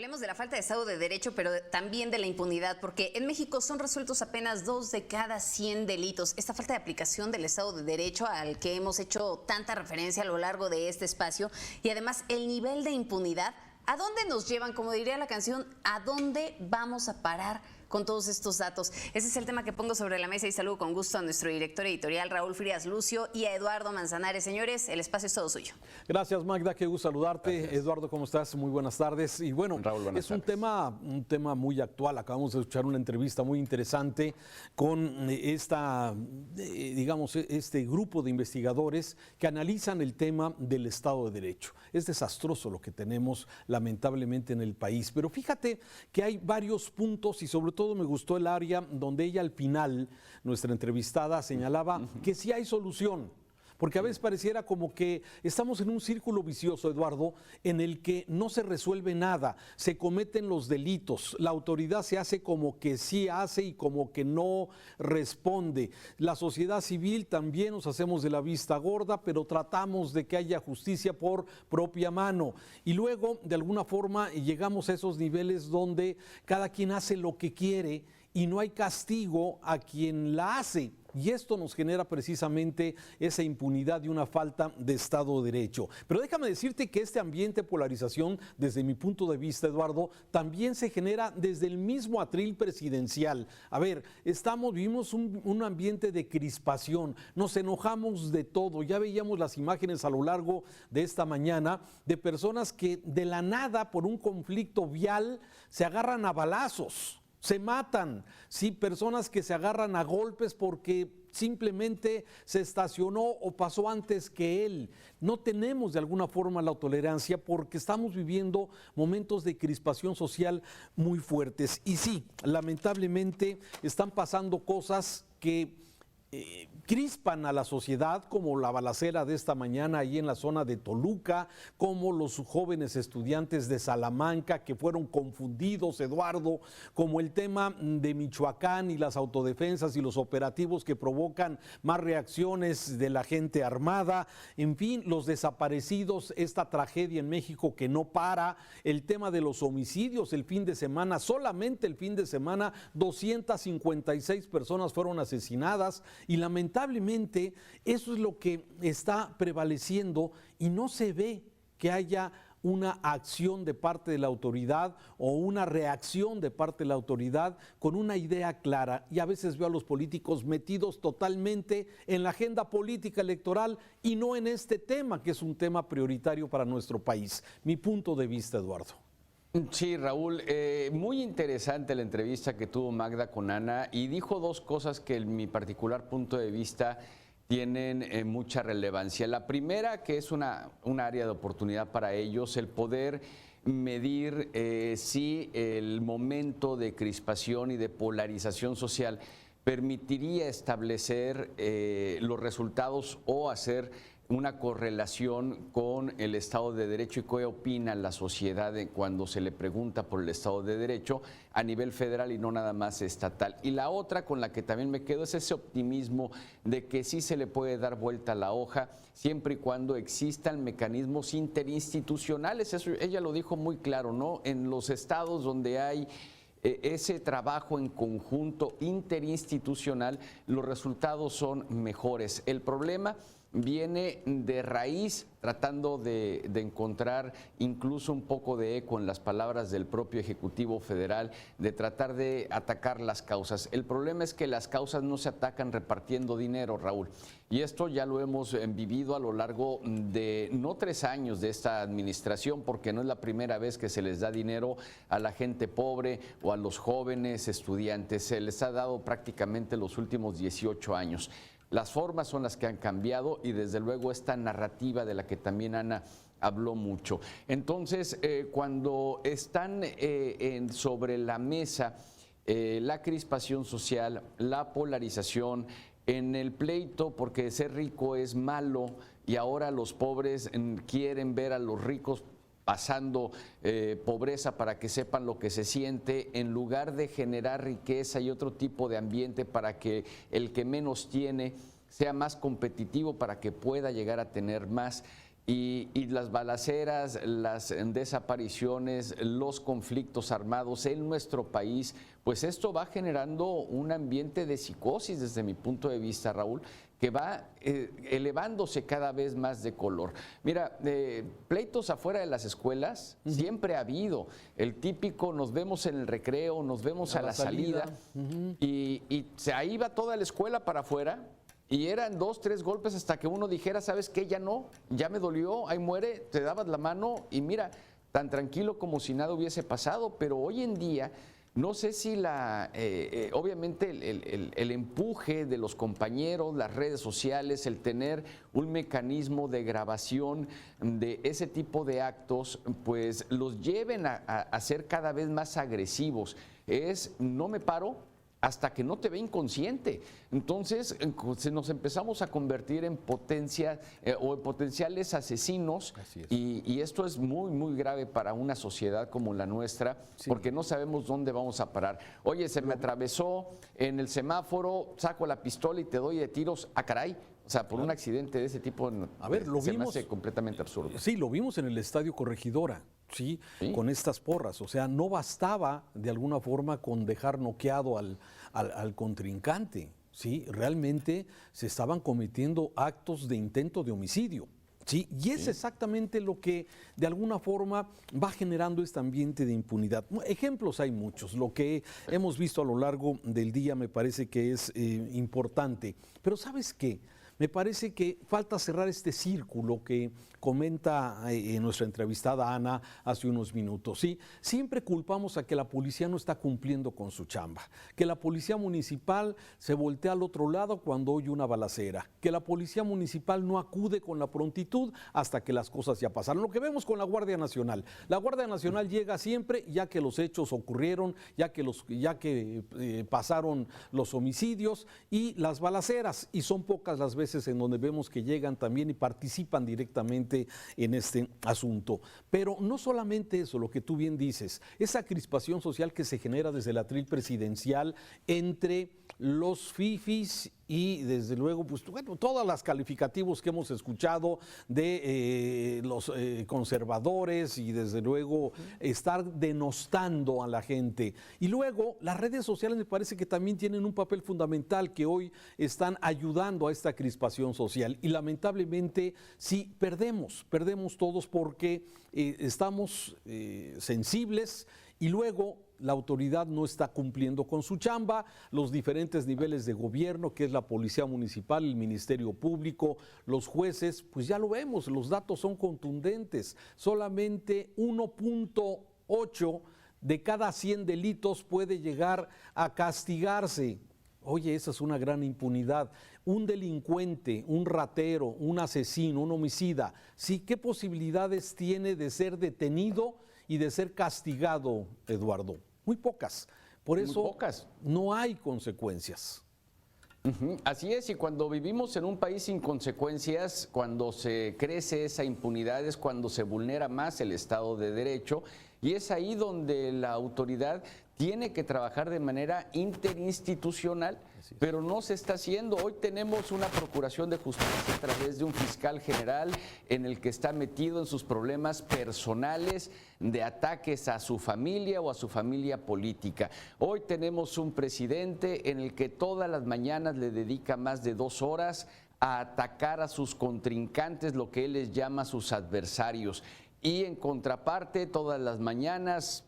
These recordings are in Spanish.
Hablemos de la falta de Estado de Derecho, pero también de la impunidad, porque en México son resueltos apenas 2 de cada 100 delitos. Esta falta de aplicación del Estado de Derecho al que hemos hecho tanta referencia a lo largo de este espacio, y además el nivel de impunidad, ¿a dónde nos llevan? Como diría la canción, ¿a dónde vamos a parar con todos estos datos? Ese es el tema que pongo sobre la mesa y saludo con gusto a nuestro director editorial Raúl Frías Lucio y a Eduardo Manzanares. Señores, el espacio es todo suyo. Gracias, Magda, qué gusto saludarte. Gracias. Eduardo, ¿cómo estás? Muy buenas tardes. Y bueno, Raúl, buenas tardes. Un tema muy actual. Acabamos de escuchar una entrevista muy interesante con este grupo de investigadores que analizan el tema del Estado de Derecho. Es desastroso lo que tenemos lamentablemente en el país, pero fíjate que hay varios puntos y sobre todo me gustó el área donde ella al final, nuestra entrevistada, señalaba que sí hay solución. Porque a veces pareciera como que estamos en un círculo vicioso, Eduardo, en el que no se resuelve nada, se cometen los delitos, la autoridad se hace como que sí hace y como que no responde. La sociedad civil también nos hacemos de la vista gorda, pero tratamos de que haya justicia por propia mano. Y luego, de alguna forma, llegamos a esos niveles donde cada quien hace lo que quiere y no hay castigo a quien la hace. Y esto nos genera precisamente esa impunidad y una falta de Estado de Derecho. Pero déjame decirte que este ambiente de polarización, desde mi punto de vista, Eduardo, también se genera desde el mismo atril presidencial. A ver, vivimos un ambiente de crispación, nos enojamos de todo. Ya veíamos las imágenes a lo largo de esta mañana de personas que de la nada, por un conflicto vial, se agarran a balazos. Se matan, sí, personas que se agarran a golpes porque simplemente se estacionó o pasó antes que él. No tenemos de alguna forma la tolerancia porque estamos viviendo momentos de crispación social muy fuertes. Y sí, lamentablemente están pasando cosas que crispan a la sociedad, como la balacera de esta mañana ahí en la zona de Toluca, como los jóvenes estudiantes de Salamanca que fueron confundidos, Eduardo, como el tema de Michoacán y las autodefensas y los operativos que provocan más reacciones de la gente armada, en fin, los desaparecidos, esta tragedia en México que no para, el tema de los homicidios el fin de semana, solamente el fin de semana 256 personas fueron asesinadas. Y lamentablemente eso es lo que está prevaleciendo y no se ve que haya una acción de parte de la autoridad o una reacción de parte de la autoridad con una idea clara. Y a veces veo a los políticos metidos totalmente en la agenda política electoral y no en este tema, que es un tema prioritario para nuestro país. Mi punto de vista, Eduardo. Sí, Raúl, muy interesante la entrevista que tuvo Magda con Ana y dijo dos cosas que en mi particular punto de vista tienen mucha relevancia. La primera, que es un área de oportunidad para ellos, el poder medir si el momento de crispación y de polarización social permitiría establecer los resultados o hacer una correlación con el Estado de Derecho y qué opina la sociedad cuando se le pregunta por el Estado de Derecho a nivel federal y no nada más estatal. Y la otra con la que también me quedo es ese optimismo de que sí se le puede dar vuelta a la hoja siempre y cuando existan mecanismos interinstitucionales. Eso ella lo dijo muy claro, ¿no? En los estados donde hay ese trabajo en conjunto interinstitucional, los resultados son mejores. El problema viene de raíz, tratando de encontrar incluso un poco de eco en las palabras del propio Ejecutivo Federal, de tratar de atacar las causas. El problema es que las causas no se atacan repartiendo dinero, Raúl. Y esto ya lo hemos vivido a lo largo de no 3 años de esta administración, porque no es la primera vez que se les da dinero a la gente pobre o a los jóvenes estudiantes. Se les ha dado prácticamente los últimos 18 años. Las formas son las que han cambiado y desde luego esta narrativa de la que también Ana habló mucho. Entonces, cuando están sobre la mesa la crispación social, la polarización, en el pleito porque ser rico es malo y ahora los pobres quieren ver a los ricos pasando pobreza para que sepan lo que se siente, en lugar de generar riqueza y otro tipo de ambiente para que el que menos tiene sea más competitivo, para que pueda llegar a tener más. y las balaceras, las desapariciones, los conflictos armados en nuestro país, pues esto va generando un ambiente de psicosis desde mi punto de vista, Raúl, que va elevándose cada vez más de color. Mira, pleitos afuera de las escuelas siempre ha habido. El típico, nos vemos en el recreo, nos vemos a la salida, y ahí va toda la escuela para afuera. Y eran 2, 3 golpes hasta que uno dijera, ¿sabes qué? Ya no, ya me dolió, ahí muere, te dabas la mano y mira, tan tranquilo como si nada hubiese pasado. Pero hoy en día, no sé si obviamente el empuje de los compañeros, las redes sociales, el tener un mecanismo de grabación de ese tipo de actos, pues los lleven a ser cada vez más agresivos. No me paro hasta que no te ve inconsciente. Entonces nos empezamos a convertir en o en potenciales asesinos, y esto es muy, muy grave para una sociedad como la nuestra, porque no sabemos dónde vamos a parar. Oye, se me atravesó en el semáforo, saco la pistola y te doy de tiros. ¡Ah, caray! O sea, por un accidente de ese tipo, a ver, se me hace completamente absurdo. Sí, lo vimos en el Estadio Corregidora, ¿sí? Con estas porras. O sea, no bastaba de alguna forma con dejar noqueado al contrincante, ¿sí? Realmente se estaban cometiendo actos de intento de homicidio. Sí, y es exactamente lo que de alguna forma va generando este ambiente de impunidad. Ejemplos hay muchos, lo que hemos visto a lo largo del día me parece que es importante, pero ¿sabes qué? Me parece que falta cerrar este círculo que comenta nuestra entrevistada Ana hace unos minutos. ¿Sí? Siempre culpamos a que la policía no está cumpliendo con su chamba, que la policía municipal se voltea al otro lado cuando oye una balacera, que la policía municipal no acude con la prontitud hasta que las cosas ya pasaron. Lo que vemos con la Guardia Nacional. La Guardia Nacional llega siempre ya que los hechos ocurrieron, ya que pasaron los homicidios y las balaceras, y son pocas las veces en donde vemos que llegan también y participan directamente en este asunto. Pero no solamente eso, lo que tú bien dices, esa crispación social que se genera desde el atril presidencial entre los fifis y desde luego, pues bueno, todos los calificativos que hemos escuchado de los conservadores, y desde luego estar denostando a la gente. Y luego las redes sociales me parece que también tienen un papel fundamental, que hoy están ayudando a esta crispación social. Y lamentablemente sí perdemos todos porque estamos sensibles, y luego la autoridad no está cumpliendo con su chamba, los diferentes niveles de gobierno, que es la policía municipal, el Ministerio Público, los jueces, pues ya lo vemos, los datos son contundentes. Solamente 1.8 de cada 100 delitos puede llegar a castigarse. Oye, esa es una gran impunidad. Un delincuente, un ratero, un asesino, un homicida, ¿sí? ¿Qué posibilidades tiene de ser detenido y de ser castigado, Eduardo? Muy pocas. Por eso no hay consecuencias. Así es, y cuando vivimos en un país sin consecuencias, cuando se crece esa impunidad, es cuando se vulnera más el Estado de Derecho, y es ahí donde la autoridad tiene que trabajar de manera interinstitucional, pero no se está haciendo. Hoy tenemos una Procuración de Justicia a través de un fiscal general en el que está metido en sus problemas personales de ataques a su familia o a su familia política. Hoy tenemos un presidente en el que todas las mañanas le dedica más de 2 horas a atacar a sus contrincantes, lo que él les llama sus adversarios. Y en contraparte, todas las mañanas,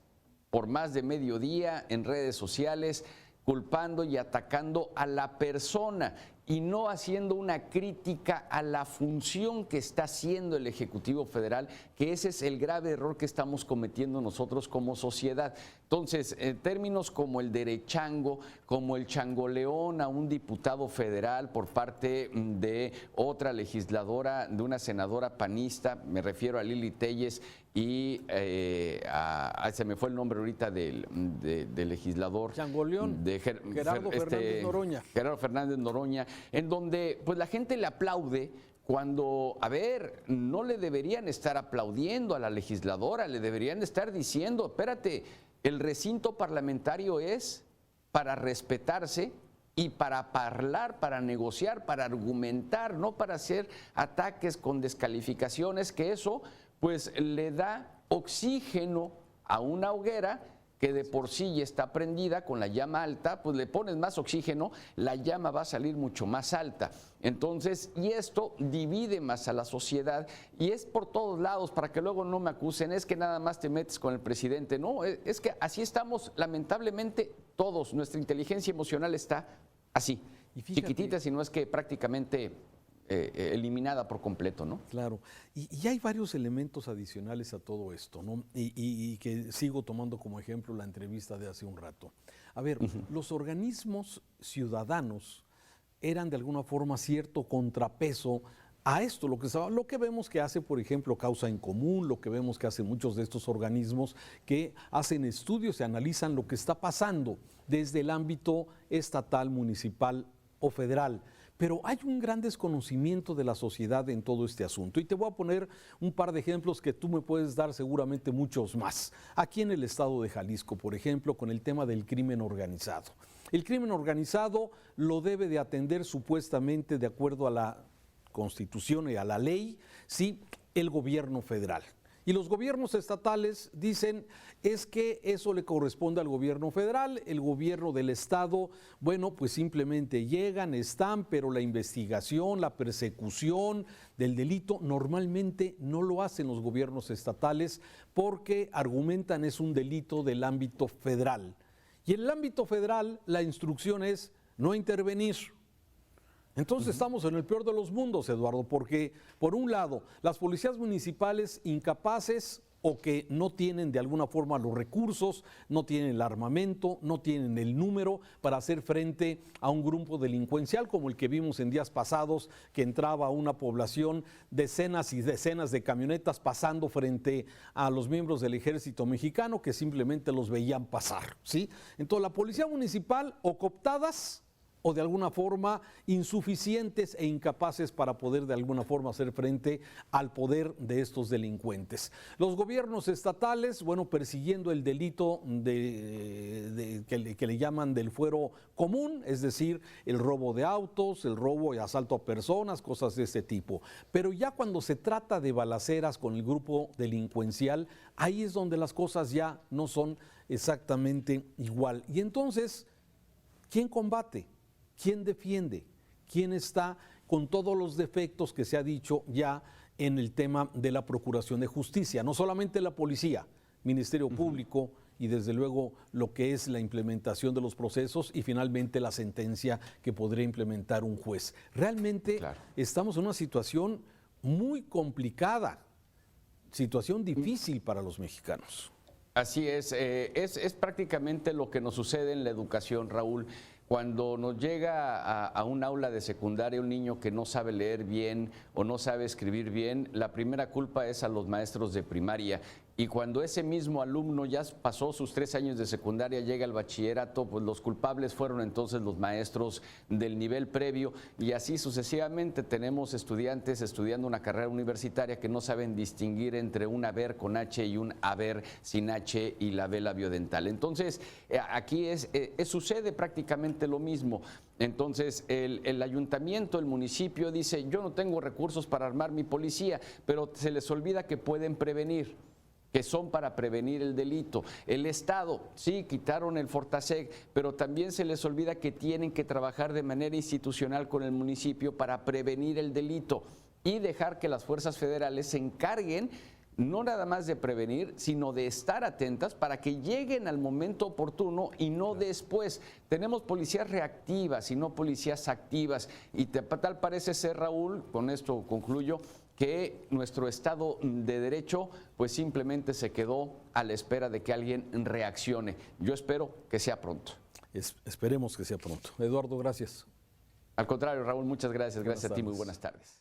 por más de mediodía, en redes sociales, culpando y atacando a la persona y no haciendo una crítica a la función que está haciendo el Ejecutivo Federal, que ese es el grave error que estamos cometiendo nosotros como sociedad. Entonces, en términos como el derechango, como el changoleón a un diputado federal por parte de otra legisladora, de una senadora panista, me refiero a Lili Telles, y se me fue el nombre ahorita del legislador. Changoleón, de Gerardo Fernández Noroña. Gerardo Fernández Noroña, en donde pues la gente le aplaude cuando, a ver, no le deberían estar aplaudiendo a la legisladora, le deberían estar diciendo, espérate, el recinto parlamentario es para respetarse y para hablar, para negociar, para argumentar, no para hacer ataques con descalificaciones, que eso pues le da oxígeno a una hoguera que de por sí ya está prendida con la llama alta, pues le pones más oxígeno, la llama va a salir mucho más alta. Entonces, y esto divide más a la sociedad y es por todos lados, para que luego no me acusen, es que nada más te metes con el presidente. No, es que así estamos lamentablemente todos, nuestra inteligencia emocional está así, y fíjate, chiquitita, si no es que prácticamente eliminada por completo, ¿no? Claro, y hay varios elementos adicionales a todo esto, ¿no? Y que sigo tomando como ejemplo la entrevista de hace un rato. A ver, los organismos ciudadanos eran de alguna forma cierto contrapeso a esto, lo que vemos que hace, por ejemplo, Causa en Común, lo que vemos que hacen muchos de estos organismos que hacen estudios y analizan lo que está pasando desde el ámbito estatal, municipal o federal. Pero hay un gran desconocimiento de la sociedad en todo este asunto. Y te voy a poner un par de ejemplos que tú me puedes dar seguramente muchos más. Aquí en el estado de Jalisco, por ejemplo, con el tema del crimen organizado. El crimen organizado lo debe de atender supuestamente, de acuerdo a la Constitución y a la ley, sí, el gobierno federal. Y los gobiernos estatales dicen, es que eso le corresponde al gobierno federal, el gobierno del estado, bueno, pues simplemente llegan, están, pero la investigación, la persecución del delito normalmente no lo hacen los gobiernos estatales porque argumentan es un delito del ámbito federal. Y en el ámbito federal la instrucción es no intervenir. Entonces estamos en el peor de los mundos, Eduardo, porque por un lado, las policías municipales incapaces o que no tienen de alguna forma los recursos, no tienen el armamento, no tienen el número para hacer frente a un grupo delincuencial como el que vimos en días pasados, que entraba a una población, decenas y decenas de camionetas pasando frente a los miembros del ejército mexicano que simplemente los veían pasar, ¿sí? Entonces la policía municipal o cooptadas o de alguna forma insuficientes e incapaces para poder de alguna forma hacer frente al poder de estos delincuentes. Los gobiernos estatales, bueno, persiguiendo el delito que le llaman del fuero común, es decir, el robo de autos, el robo y asalto a personas, cosas de ese tipo. Pero ya cuando se trata de balaceras con el grupo delincuencial, ahí es donde las cosas ya no son exactamente igual. Y entonces, ¿quién combate? ¿Quién defiende? ¿Quién está con todos los defectos que se ha dicho ya en el tema de la Procuración de Justicia? No solamente la policía, Ministerio Público y desde luego lo que es la implementación de los procesos y finalmente la sentencia que podría implementar un juez. Realmente estamos en una situación muy complicada, situación difícil para los mexicanos. Así es prácticamente lo que nos sucede en la educación, Raúl. Cuando nos llega a un aula de secundaria un niño que no sabe leer bien o no sabe escribir bien, la primera culpa es a los maestros de primaria. Y cuando ese mismo alumno ya pasó sus 3 años de secundaria, llega al bachillerato, pues los culpables fueron entonces los maestros del nivel previo y así sucesivamente. Tenemos estudiantes estudiando una carrera universitaria que no saben distinguir entre un haber con H y un haber sin H y la B labiodental. Entonces, aquí sucede prácticamente lo mismo. Entonces, el ayuntamiento, el municipio dice, yo no tengo recursos para armar mi policía, pero se les olvida que pueden prevenir, que son para prevenir el delito. El Estado, sí, quitaron el Fortaseg, pero también se les olvida que tienen que trabajar de manera institucional con el municipio para prevenir el delito y dejar que las fuerzas federales se encarguen no nada más de prevenir, sino de estar atentas para que lleguen al momento oportuno y no después. Tenemos policías reactivas y no policías activas. Y tal parece ser, Raúl, con esto concluyo, que nuestro Estado de Derecho pues simplemente se quedó a la espera de que alguien reaccione. Yo espero que sea pronto. Esperemos que sea pronto. Eduardo, gracias. Al contrario, Raúl, muchas gracias. Gracias a ti, muy buenas tardes.